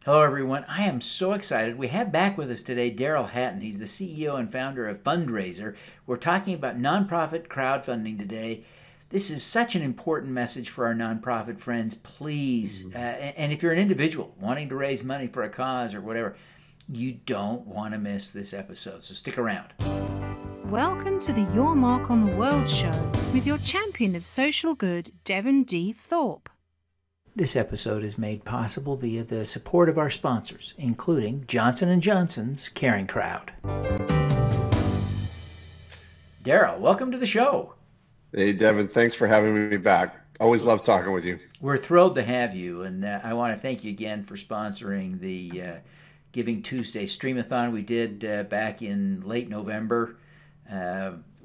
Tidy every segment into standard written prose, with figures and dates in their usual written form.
Hello, everyone. I am so excited. We have back with us today Daryl Hatton. He's the CEO and founder of Fundraisr. We're talking about nonprofit crowdfunding today. This is such an important message for our nonprofit friends. Please, and if you're an individual wanting to raise money for a cause or whatever, you don't want to miss this episode. So stick around. Welcome to the Your Mark on the World show with your champion of social good, Devin D. Thorpe. This episode is made possible via the support of our sponsors, including Johnson & Johnson's Caring Crowd. Daryl, welcome to the show. Hey, Devin, thanks for having me back. Always love talking with you. We're thrilled to have you, and I want to thank you again for sponsoring the Giving Tuesday Streamathon we did back in late November.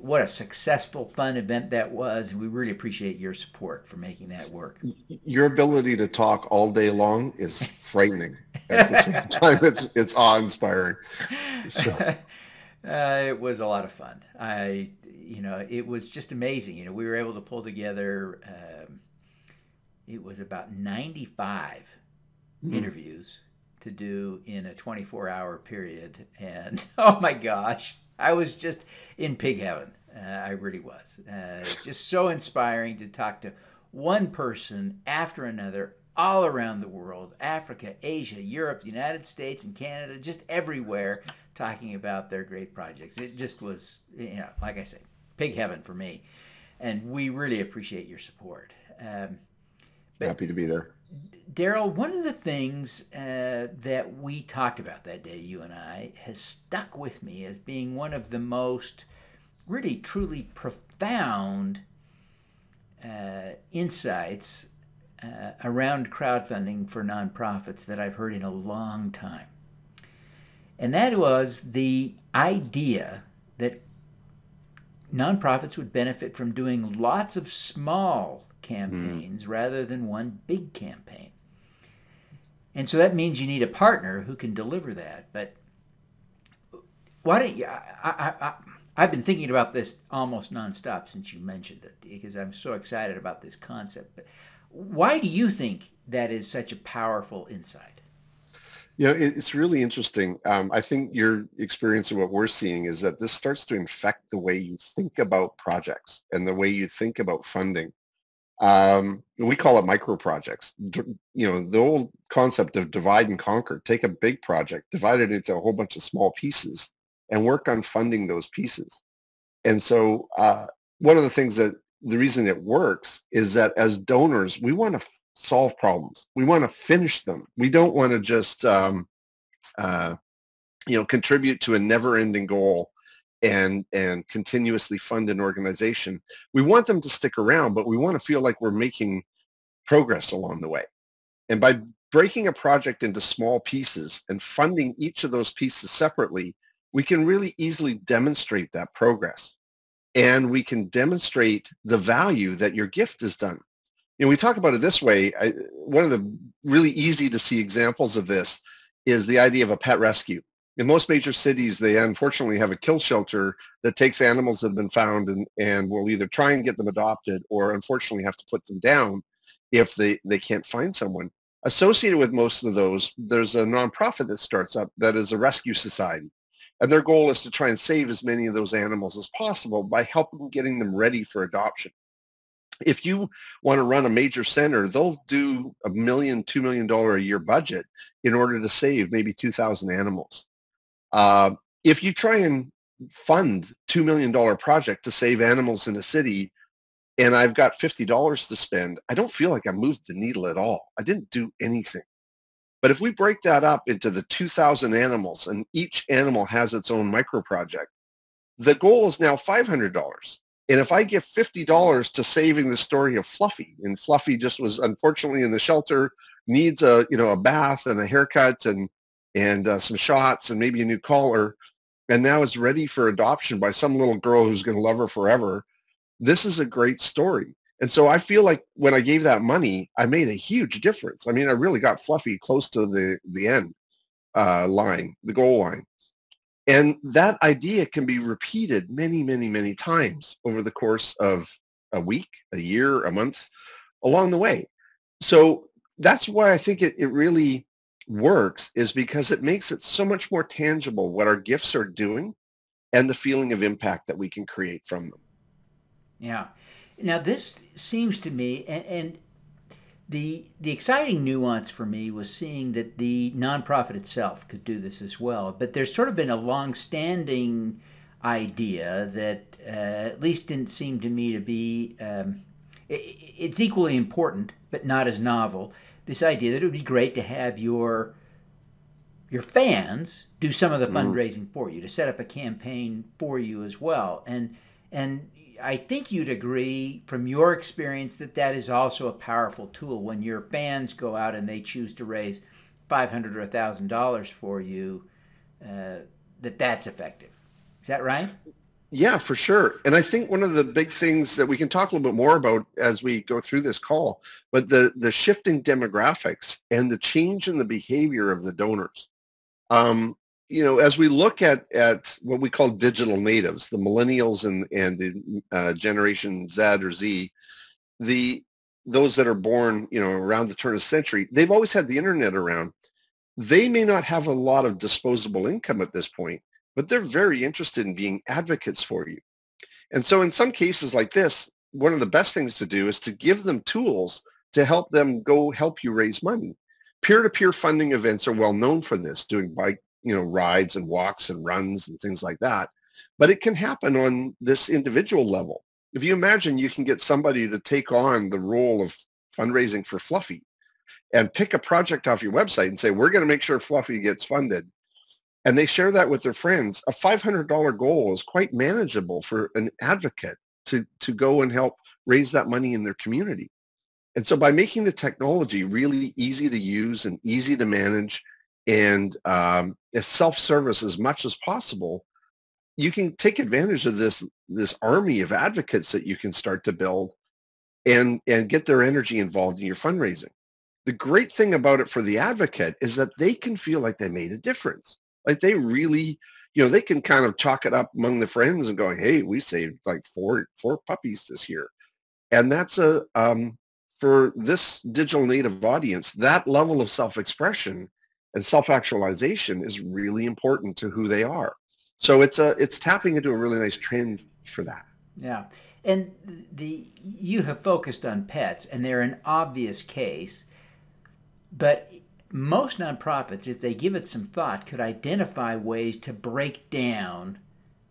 What a successful, fun event that was, and we really appreciate your support for making that work. Your ability to talk all day long is frightening. At the same time, it's awe-inspiring. So. It was a lot of fun. It was just amazing. We were able to pull together, it was about 95 interviews to do in a 24-hour period. And oh my gosh, I was just in pig heaven. I really was. Just so inspiring to talk to one person after another all around the world, Africa, Asia, Europe, the United States, and Canada, just everywhere, talking about their great projects. It just was, like I said, pig heaven for me. And we really appreciate your support. Happy to be there. Daryl, one of the things that we talked about that day, you and I, has stuck with me as being one of the most really truly profound insights around crowdfunding for nonprofits that I've heard in a long time. And that was the idea that nonprofits would benefit from doing lots of small campaigns rather than one big campaign. And so that means you need a partner who can deliver that. But why don't you, I've been thinking about this almost nonstop since you mentioned it, because I'm so excited about this concept. But why do you think that is such a powerful insight? It's really interesting. I think your experience and what we're seeing is that this starts to infect the way you think about projects and the way you think about funding. We call it microprojects. The old concept of divide and conquer. Take a big project, divide it into a whole bunch of small pieces, and work on funding those pieces. And so one of the things that the reason it works is that as donors, we want to solve problems. We want to finish them. We don't want to just contribute to a never-ending goal and continuously fund an organization. We want them to stick around, but we want to feel like we're making progress along the way. And by breaking a project into small pieces and funding each of those pieces separately, we can really easily demonstrate that progress. And we can demonstrate the value that your gift has done. We talk about it this way. One of the really easy to see examples of this is the idea of a pet rescue. In most major cities, they unfortunately have a kill shelter that takes animals that have been found and will either try and get them adopted or unfortunately have to put them down if they can't find someone. Associated with most of those, there's a nonprofit that starts up that is a rescue society. And their goal is to try and save as many of those animals as possible by helping getting them ready for adoption. If you want to run a major center, they'll do $1 million, $2 million a year budget in order to save maybe 2,000 animals. If you try and fund $2 million project to save animals in a city, and I've got $50 to spend, I don't feel like I moved the needle at all. I didn't do anything. But if we break that up into the 2,000 animals and each animal has its own micro project, the goal is now $500. And if I give $50 to saving the story of Fluffy, and Fluffy just was unfortunately in the shelter, needs a bath and a haircut and some shots and maybe a new collar, and now is ready for adoption by some little girl who's going to love her forever, this is a great story. And so I feel like when I gave that money, I made a huge difference. I mean, I really got Fluffy close to the end line, the goal line. And that idea can be repeated many, many, many times over the course of a week, a year, a month, along the way. So that's why I think it really works is because it makes it so much more tangible what our gifts are doing and the feeling of impact that we can create from them. Yeah. Now this seems to me, and the exciting nuance for me was seeing that the nonprofit itself could do this as well. But there's sort of been a long-standing idea that at least didn't seem to me to be it's equally important, but not as novel. This idea that it would be great to have your fans do some of the Mm. fundraising for you, to set up a campaign for you as well. And I think you'd agree from your experience that that is also a powerful tool when your fans go out and they choose to raise $500 or $1,000 for you, that's effective. Is that right? Yeah, for sure. And I think one of the big things that we can talk a little bit more about as we go through this call, but the shifting demographics and the change in the behavior of the donors. Um, as we look at what we call digital natives, the millennials and the Generation Z or Z, the those that are born, around the turn of the century, they've always had the internet around. They may not have a lot of disposable income at this point, but they're very interested in being advocates for you. And so in some cases like this, one of the best things to do is to give them tools to help them go help you raise money. Peer-to-peer funding events are well known for this, doing bike, rides and walks and runs and things like that. But it can happen on this individual level. If you imagine you can get somebody to take on the role of fundraising for Fluffy and pick a project off your website and say, we're going to make sure Fluffy gets funded, and they share that with their friends, a $500 goal is quite manageable for an advocate to go and help raise that money in their community. And so by making the technology really easy to use and easy to manage and as self-service as much as possible, you can take advantage of this army of advocates that you can start to build and get their energy involved in your fundraising. The great thing about it for the advocate is that they can feel like they made a difference. Like they really, they can kind of chalk it up among the friends and going, hey, we saved like four puppies this year. And that's for this digital native audience, that level of self-expression and self-actualization is really important to who they are. So it's tapping into a really nice trend for that. Yeah. And you have focused on pets, and they're an obvious case, but most nonprofits, if they give it some thought, could identify ways to break down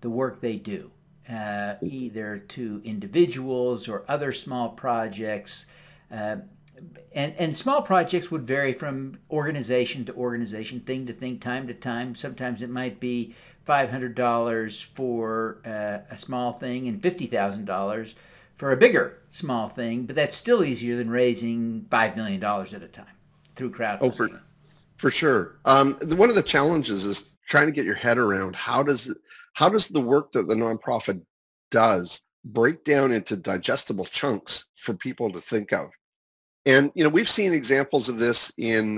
the work they do, either to individuals or other small projects. And small projects would vary from organization to organization, thing to thing, time to time. Sometimes it might be $500 for a small thing and $50,000 for a bigger small thing, but that's still easier than raising $5 million at a time through crowdfunding. Oh, for sure. One of the challenges is trying to get your head around how does the work that the nonprofit does break down into digestible chunks for people to think of. And we've seen examples of this in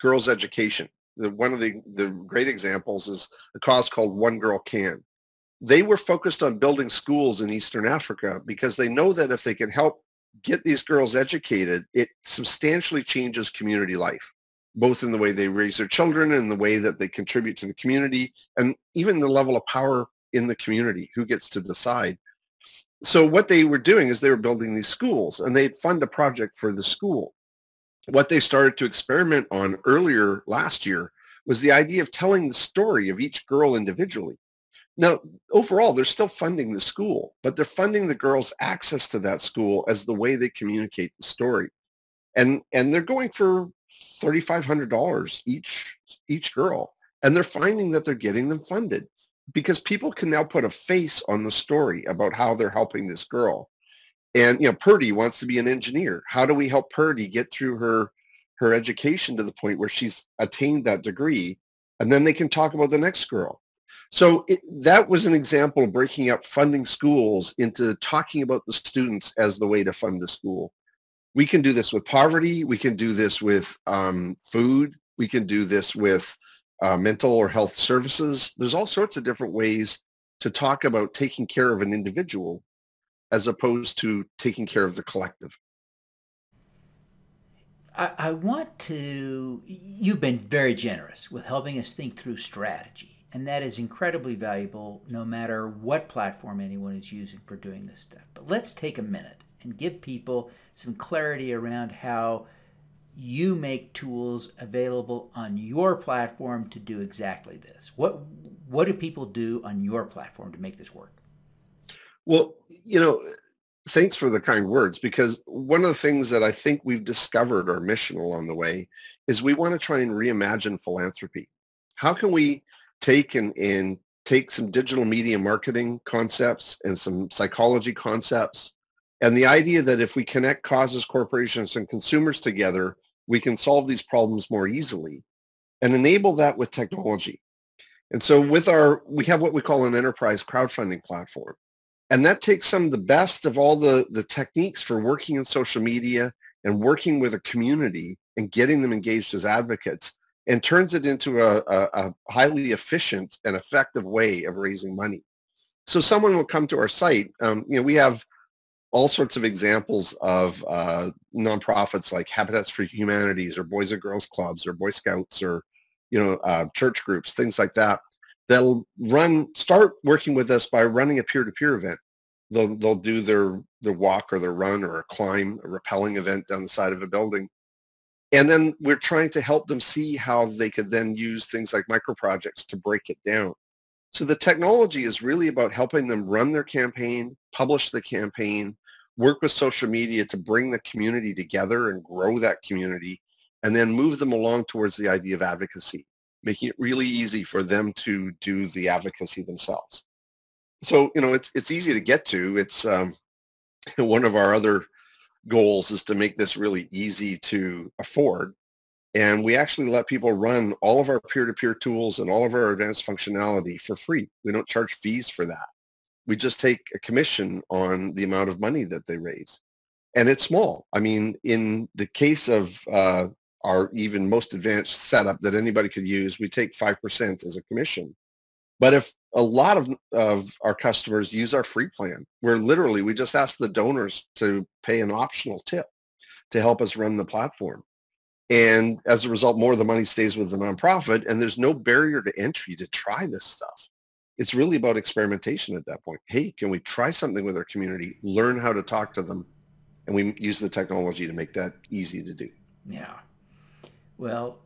girls' education. One of the great examples is a cause called One Girl Can. They were focused on building schools in Eastern Africa because they know that if they can help get these girls educated, it substantially changes community life, both in the way they raise their children and the way that they contribute to the community, and even the level of power in the community, who gets to decide. So what they were doing is they were building these schools, and they'd fund a project for the school. What they started to experiment on earlier last year was the idea of telling the story of each girl individually. Now, overall, they're still funding the school, but they're funding the girls' access to that school as the way they communicate the story. And they're going for $3,500 each girl. And they're finding that they're getting them funded because people can now put a face on the story about how they're helping this girl. And, Purdy wants to be an engineer. How do we help Purdy get through her education to the point where she's attained that degree? And then they can talk about the next girl. So that was an example of breaking up funding schools into talking about the students as the way to fund the school. We can do this with poverty. We can do this with food. We can do this with mental or health services. There's all sorts of different ways to talk about taking care of an individual as opposed to taking care of the collective. I want to, you've been very generous with helping us think through strategy, and that is incredibly valuable no matter what platform anyone is using for doing this stuff. But let's take a minute and give people some clarity around how you make tools available on your platform to do exactly this. What do people do on your platform to make this work? Well, thanks for the kind words, because one of the things that I think we've discovered our mission along the way is we want to try and reimagine philanthropy. How can we take take some digital media marketing concepts and some psychology concepts, and the idea that if we connect causes, corporations, and consumers together, we can solve these problems more easily and enable that with technology. And so we have what we call an enterprise crowdfunding platform. And that takes some of the best of all the techniques for working in social media and working with a community and getting them engaged as advocates, and turns it into a highly efficient and effective way of raising money. So someone will come to our site. We have all sorts of examples of nonprofits like Habitats for Humanities or Boys and Girls Clubs or Boy Scouts or church groups, things like that. They'll start working with us by running a peer-to-peer event. They'll do their walk or their run or a climb, a rappelling event down the side of a building. And then we're trying to help them see how they could then use things like Microprojects to break it down. So the technology is really about helping them run their campaign, publish the campaign, work with social media to bring the community together and grow that community, and then move them along towards the idea of advocacy, making it really easy for them to do the advocacy themselves. So, it's easy to get to. It's one of our other goals is to make this really easy to afford. And we actually let people run all of our peer-to-peer tools and all of our advanced functionality for free. We don't charge fees for that. We just take a commission on the amount of money that they raise. And it's small. I mean, in the case of our even most advanced setup that anybody could use, we take 5% as a commission. But if a lot of our customers use our free plan, where literally we just ask the donors to pay an optional tip to help us run the platform. And as a result, more of the money stays with the nonprofit, and there's no barrier to entry to try this stuff. It's really about experimentation at that point. Hey, can we try something with our community, learn how to talk to them, and we use the technology to make that easy to do. Yeah. Well,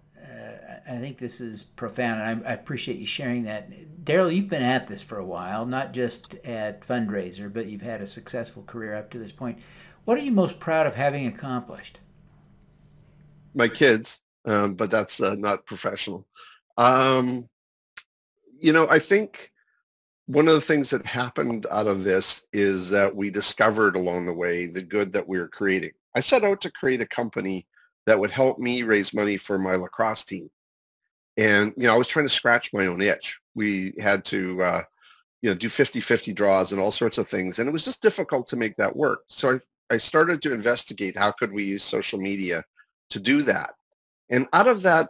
I think this is profound, and I appreciate you sharing that. Daryl, you've been at this for a while, not just at Fundraisr, but you've had a successful career up to this point. What are you most proud of having accomplished? My kids, but that's not professional. I think one of the things that happened out of this is that we discovered along the way the good that we were creating. I set out to create a company that would help me raise money for my lacrosse team. And, I was trying to scratch my own itch. We had to, do 50-50 draws and all sorts of things. And it was just difficult to make that work. So I started to investigate how could we use social media to do that. And out of that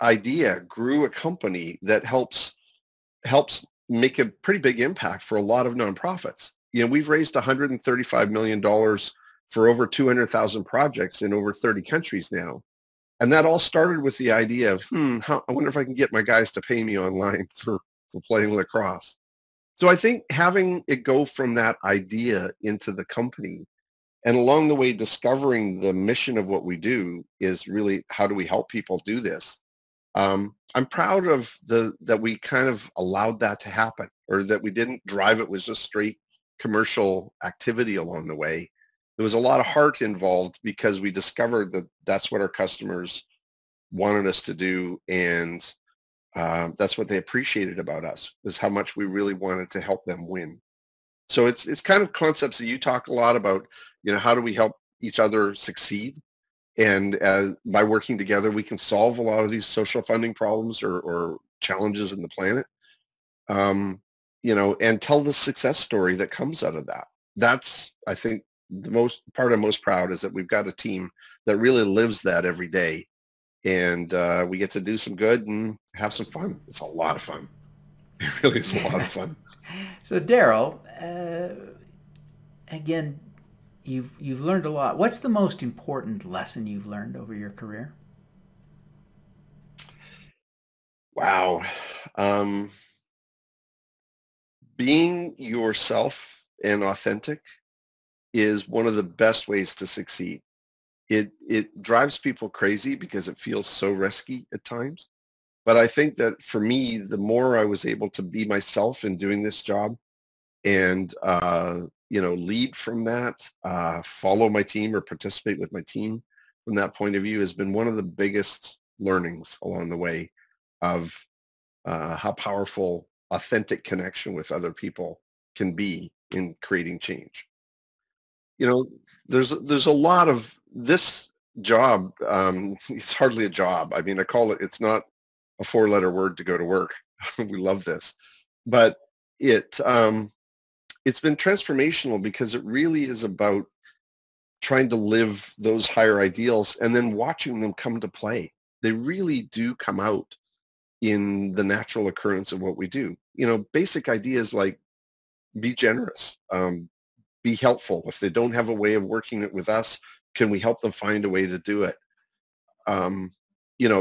idea grew a company that helps make a pretty big impact for a lot of nonprofits. We've raised $135 million for over 200,000 projects in over 30 countries now. And that all started with the idea of, I wonder if I can get my guys to pay me online for playing lacrosse. So I think having it go from that idea into the company and along the way discovering the mission of what we do is really how do we help people do this? I'm proud of that we kind of allowed that to happen, or that we didn't drive it with just straight commercial activity along the way. There was a lot of heart involved because we discovered that that's what our customers wanted us to do, and that's what they appreciated about us, is how much we really wanted to help them win. So it's kind of concepts that you talk a lot about, how do we help each other succeed? And by working together, we can solve a lot of these social funding problems or challenges in the planet, and tell the success story that comes out of that. That's, I think, the part I'm most proud is that we've got a team that really lives that every day. And we get to do some good and have some fun. It's a lot of fun. It really is a lot of fun. So, Daryl, again, you've learned a lot. What's the most important lesson you've learned over your career? Wow. Um, Being yourself and authentic is one of the best ways to succeed. It drives people crazy because it feels so risky at times. But I think that for me, the more I was able to be myself in doing this job and lead from that, follow my team or participate with my team from that point of view has been one of the biggest learnings along the way of how powerful authentic connection with other people can be in creating change. You know, there's a lot of this job. It's hardly a job. I mean, I call it. It's not a four-letter word to go to work. We love this, but it's been transformational because it really is about trying to live those higher ideals and then watching them come to play. They really do come out in the natural occurrence of what we do. Basic ideas like be generous, be helpful. If they don't have a way of working it with us, can we help them find a way to do it?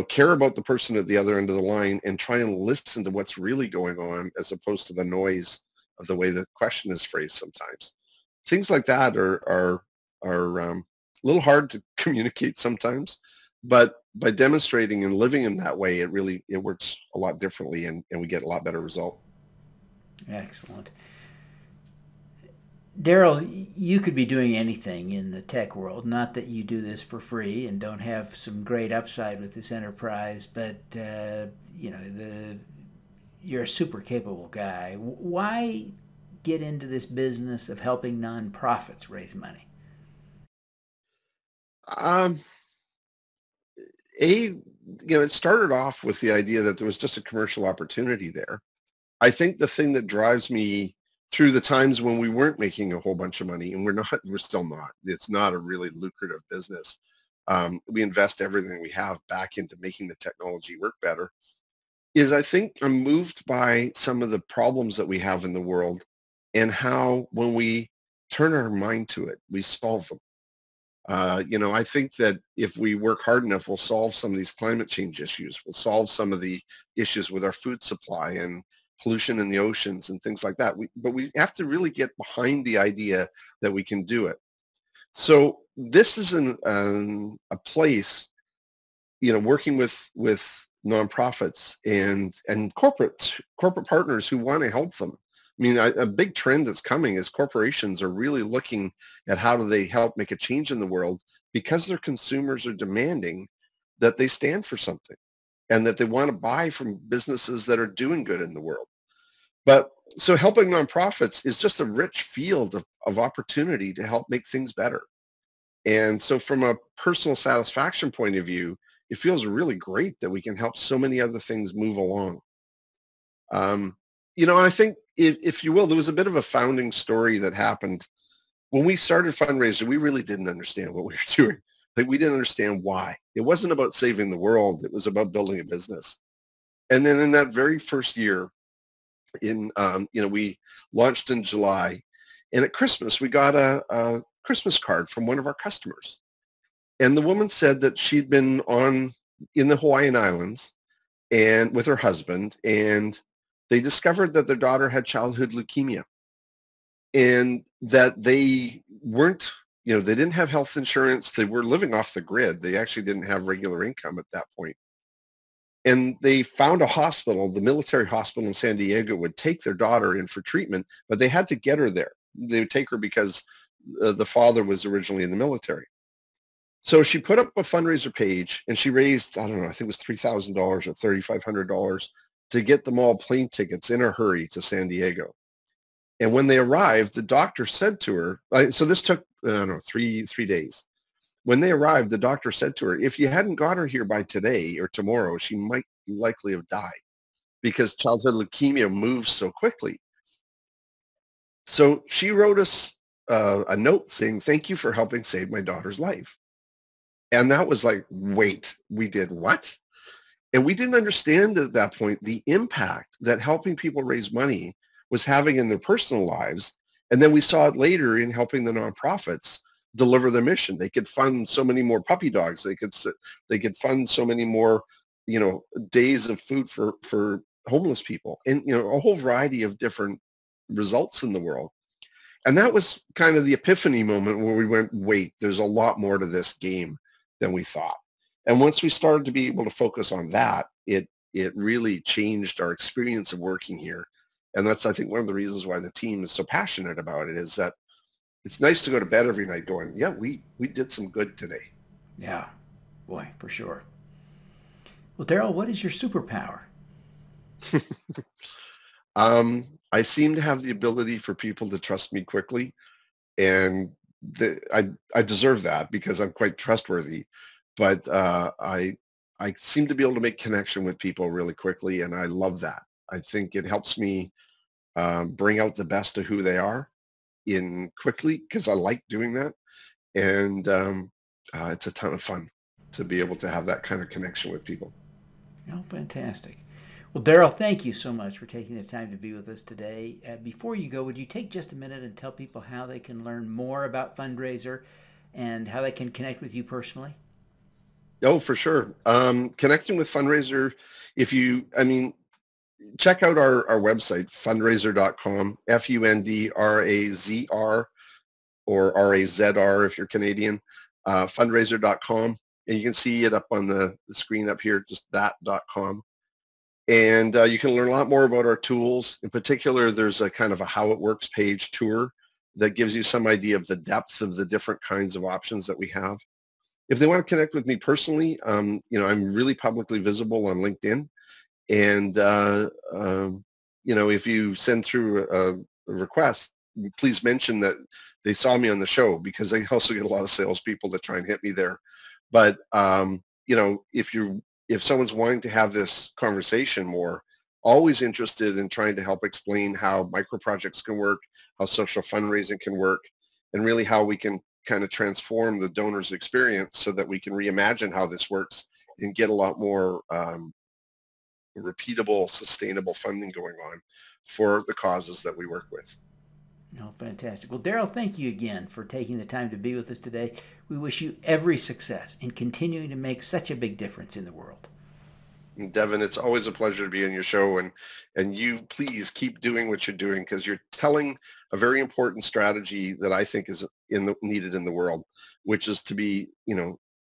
Care about the person at the other end of the line and try and listen to what's really going on as opposed to the noise of the way the question is phrased sometimes. Things like that are a little hard to communicate sometimes, but by demonstrating and living in that way, it works a lot differently and we get a lot better result. Excellent. Daryl, you could be doing anything in the tech world. Not that you do this for free and don't have some great upside with this enterprise, but you're a super capable guy. Why get into this business of helping nonprofits raise money? Um, it started off with the idea that there was just a commercial opportunity there. I think the thing that drives me through the times when we weren't making a whole bunch of money, and we're still not. It's not a really lucrative business. We invest everything we have back into making the technology work better. Is I think I'm moved by some of the problems that we have in the world and how when we turn our mind to it, we solve them. I think that if we work hard enough, we'll solve some of these climate change issues. We'll solve some of the issues with our food supply and pollution in the oceans and things like that. But we have to really get behind the idea that we can do it. So this is a place, working with nonprofits and corporate partners who want to help them. I mean, a big trend that's coming is corporations are really looking at how do they help make a change in the world because their consumers are demanding that they stand for something and that they want to buy from businesses that are doing good in the world. But so helping nonprofits is just a rich field of opportunity to help make things better. And so from a personal satisfaction point of view, it feels really great that we can help so many other things move along. And I think if you will, there was a bit of a founding story that happened when we started Fundraisr. We really didn't understand what we were doing. Like we didn't understand why. It wasn't about saving the world. It was about building a business. And then in that very first year, we launched in July, and at Christmas we got a Christmas card from one of our customers, and the woman said that she'd been in the Hawaiian Islands and with her husband, and they discovered that their daughter had childhood leukemia, and that they weren't, they didn't have health insurance. They were living off the grid. They actually didn't have regular income at that point. And they found a hospital, the military hospital in San Diego, would take their daughter in for treatment, but they had to get her there. They would take her because the father was originally in the military. So she put up a fundraiser page and she raised, I don't know, I think it was $3,000 or $3,500 to get them all plane tickets in a hurry to San Diego. And when they arrived, the doctor said to her, so this took, I don't know, three days. When they arrived, the doctor said to her, if you hadn't got her here by today or tomorrow, she might likely have died because childhood leukemia moves so quickly. So she wrote us a note saying, thank you for helping save my daughter's life. And that was like, wait, we did what? And we didn't understand at that point the impact that helping people raise money was having in their personal lives. And then we saw it later in helping the nonprofits deliver the mission. They could fund so many more puppy dogs. They could fund so many more, days of food for homeless people, and a whole variety of different results in the world. And that was kind of the epiphany moment where we went, wait, there's a lot more to this game than we thought. And once we started to be able to focus on that, it really changed our experience of working here. And that's, I think, one of the reasons why the team is so passionate about it, is that it's nice to go to bed every night going, yeah, we did some good today. Yeah, boy, for sure. Well, Daryl, what is your superpower? I seem to have the ability for people to trust me quickly, and I deserve that because I'm quite trustworthy. But I seem to be able to make connection with people really quickly, and I love that. I think it helps me bring out the best of who they are in quickly, because I like doing that, and it's a ton of fun to be able to have that kind of connection with people. Oh, fantastic. Well, Daryl, thank you so much for taking the time to be with us today. Before you go, would you take just a minute and tell people how they can learn more about Fundraisr and how they can connect with you personally? Oh, for sure. Connecting with Fundraisr, check out our website, fundraisr.com, Fundrazr, or RAZR if you're Canadian, fundraisr.com. And you can see it up on the screen up here, just that.com. And you can learn a lot more about our tools. In particular, there's a kind of a how it works page tour that gives you some idea of the depth of the different kinds of options that we have. If they want to connect with me personally, I'm really publicly visible on LinkedIn. And, if you send through a request, please mention that they saw me on the show, because I also get a lot of salespeople that try and hit me there. But, if someone's wanting to have this conversation more, always interested in trying to help explain how microprojects can work, how social fundraising can work, and really how we can kind of transform the donor's experience so that we can reimagine how this works and get a lot more repeatable, sustainable funding going on for the causes that we work with. Oh, fantastic. Well, Daryl, thank you again for taking the time to be with us today. We wish you every success in continuing to make such a big difference in the world. And Devin, it's always a pleasure to be on your show, and you please keep doing what you're doing, because you're telling a very important strategy that I think is needed in the world, which is to be,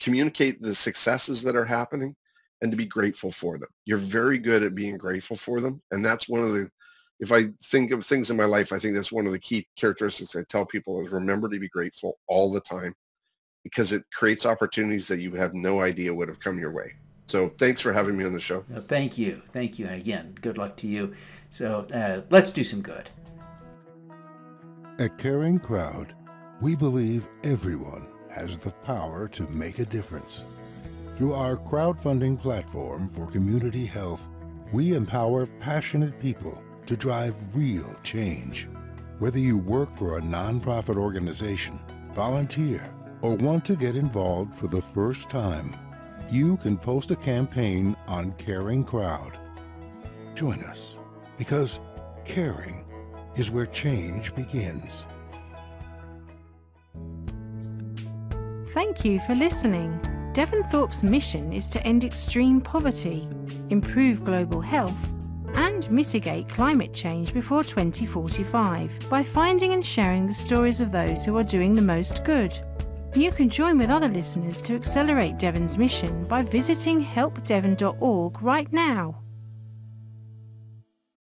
communicate the successes that are happening and to be grateful for them. You're very good at being grateful for them, and that's one of the, if I think of things in my life, I think that's one of the key characteristics I tell people is remember to be grateful all the time, because it creates opportunities that you have no idea would have come your way. So thanks for having me on the show. No, thank you. Thank you. And again, good luck to you. So let's do some good. At Caring Crowd, we believe everyone has the power to make a difference. Through our crowdfunding platform for community health, we empower passionate people to drive real change. Whether you work for a nonprofit organization, volunteer, or want to get involved for the first time, you can post a campaign on Caring Crowd. Join us, because caring is where change begins. Thank you for listening. Devin Thorpe's mission is to end extreme poverty, improve global health, and mitigate climate change before 2045 by finding and sharing the stories of those who are doing the most good. You can join with other listeners to accelerate Devin's mission by visiting helpdevin.org right now.